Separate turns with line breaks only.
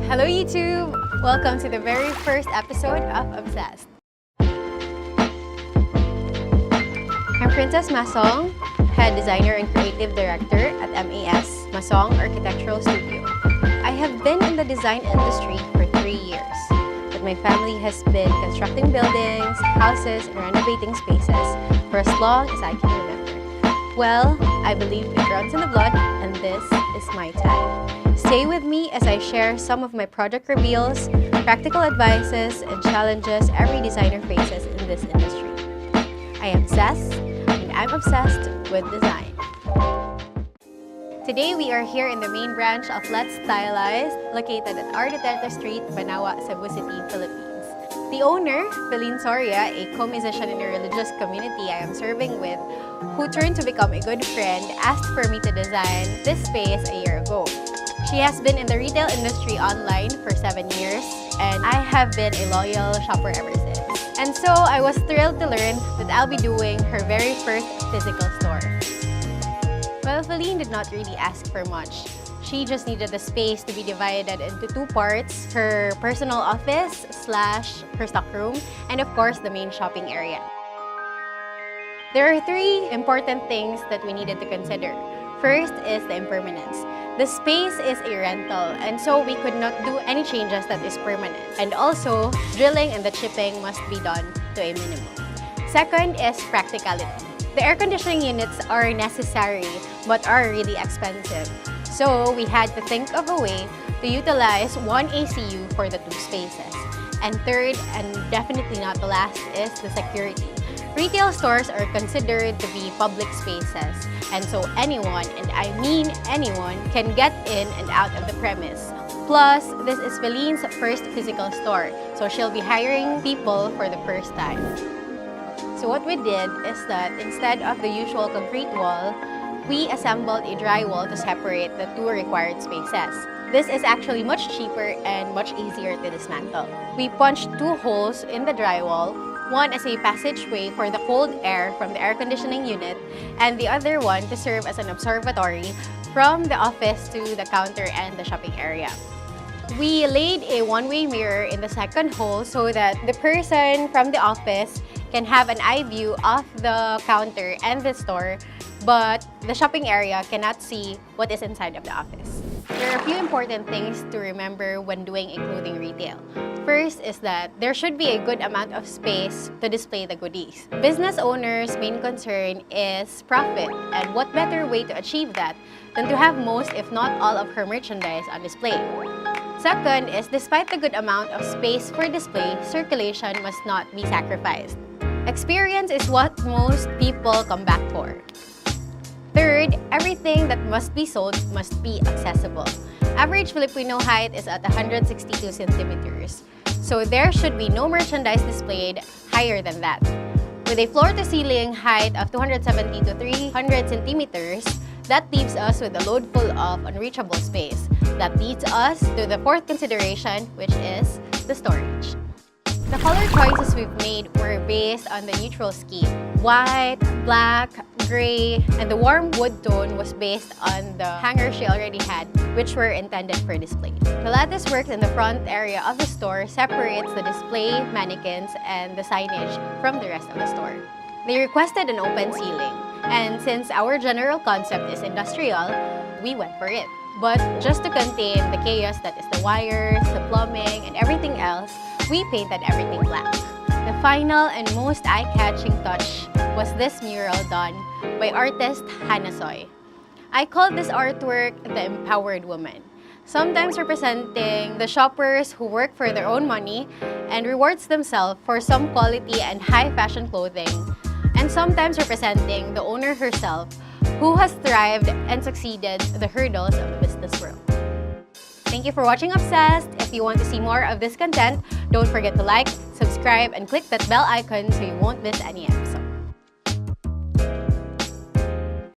Hello YouTube! Welcome to the very first episode of Obcezzd. I'm Princess Masong, Head Designer and Creative Director at MAS Masong Architectural Studio. I have been in the design industry for 3 years, but my family has been constructing buildings, houses, and renovating spaces for as long as I can remember. Well, I believe it runs in the blood, and this is my time. Stay with me as I share some of my project reveals, practical advices, and challenges every designer faces in this industry. I am Cess, and I'm obsessed with design. Today, we are here in the main branch of Let's Stylize, located at Ardeteta Street, Banawa, Cebu City, Philippines. The owner, Feline Soria, a co-musician in a religious community I am serving with, who turned to become a good friend, asked for me to design this space a year ago. She has been in the retail industry online for 7 years, and I have been a loyal shopper ever since. And so I was thrilled to learn that I'll be doing her very first physical store. Well, Feline did not really ask for much. She just needed the space to be divided into 2 parts, her personal office / her stockroom, and of course the main shopping area. There are 3 important things that we needed to consider. First is the impermanence. The space is a rental, and so we could not do any changes that is permanent. And also, drilling and the chipping must be done to a minimum. Second is practicality. The air conditioning units are necessary, but are really expensive. So we had to think of a way to utilize 1 ACU for the 2 spaces. And third, and definitely not the last, is the security. Retail stores are considered to be public spaces, and so anyone, and I mean anyone, can get in and out of the premise. Plus, this is Feline's first physical store, so she'll be hiring people for the first time. So what we did is that instead of the usual concrete wall, we assembled a drywall to separate the 2 required spaces. This is actually much cheaper and much easier to dismantle. We punched 2 holes in the drywall, one as a passageway for the cold air from the air conditioning unit, and the other one to serve as an observatory from the office to the counter and the shopping area. We laid a one-way mirror in the second hole so that the person from the office can have an eye view of the counter and the store, but the shopping area cannot see what is inside of the office. There are a few important things to remember when doing a clothing retail. First is that there should be a good amount of space to display the goodies. Business owners' main concern is profit, and what better way to achieve that than to have most, if not all, of her merchandise on display. Second is, despite the good amount of space for display, circulation must not be sacrificed. Experience is what most people come back for. Third, everything that must be sold must be accessible. Average Filipino height is at 162 centimeters, so there should be no merchandise displayed higher than that. With a floor-to-ceiling height of 270 to 300 centimeters, that leaves us with a load full of unreachable space. That leads us to the 4th consideration, which is the storage. The color choices we've made were based on the neutral scheme. White, black, gray, and the warm wood tone was based on the hangers she already had, which were intended for display. The lattice work in the front area of the store separates the display, mannequins, and the signage from the rest of the store. They requested an open ceiling, and since our general concept is industrial, we went for it. But just to contain the chaos that is the wires, the plumbing, and everything else, we painted everything black. The final and most eye-catching touch was this mural done by artist Hannah Soy. I call this artwork the Empowered Woman, sometimes representing the shoppers who work for their own money and rewards themselves for some quality and high-fashion clothing, and sometimes representing the owner herself who has thrived and succeeded the hurdles of the business world. Thank you for watching Obcezzd. If you want to see more of this content, don't forget to like, subscribe, and click that bell icon so you won't miss any episode.